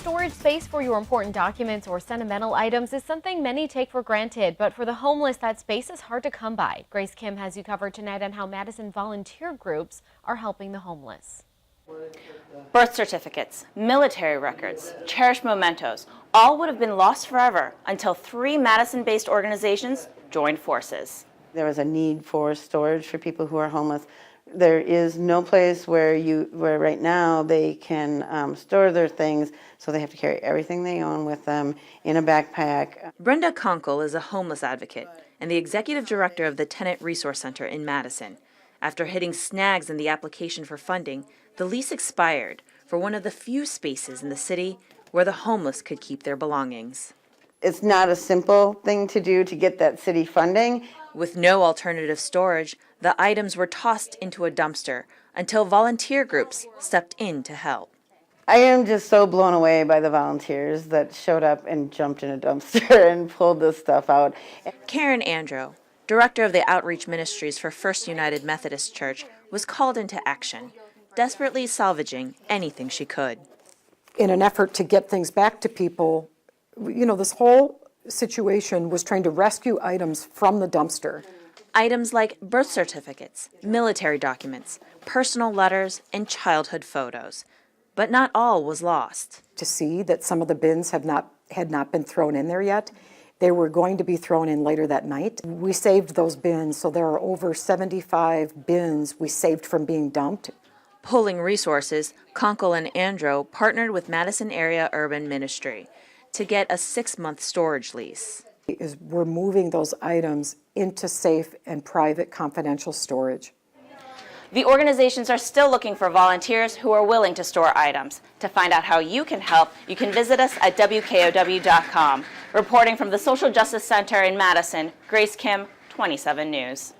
Storage space for your important documents or sentimental items is something many take for granted, but for the homeless, that space is hard to come by. Grace Kim has you covered tonight on how Madison volunteer groups are helping the homeless. Birth certificates, military records, cherished mementos, all would have been lost forever until 3 Madison-based organizations joined forces. There was a need for storage for people who are homeless. There is no place where right now they can store their things, so they have to carry everything they own with them in a backpack. Brenda Conkle is a homeless advocate and the executive director of the Tenant Resource Center in Madison. After hitting snags in the application for funding, the lease expired for one of the few spaces in the city where the homeless could keep their belongings. It's not a simple thing to do to get that city funding. With no alternative storage, the items were tossed into a dumpster until volunteer groups stepped in to help. I am just so blown away by the volunteers that showed up and jumped in a dumpster and pulled this stuff out. Karen Andro, director of the Outreach Ministries for First United Methodist Church, was called into action, desperately salvaging anything she could. In an effort to get things back to people, this whole situation was trying to rescue items from the dumpster. Items like birth certificates, military documents, personal letters, and childhood photos. But not all was lost. To see that some of the bins had not been thrown in there yet. They were going to be thrown in later that night. We saved those bins, so there are over 75 bins we saved from being dumped. Pulling resources, Conkle and Andro partnered with Madison Area Urban Ministry to get a 6-month storage lease. We're moving those items into safe and private confidential storage. The organizations are still looking for volunteers who are willing to store items. To find out how you can help, you can visit us at WKOW.com. Reporting from the Social Justice Center in Madison, Grace Kim, 27 News.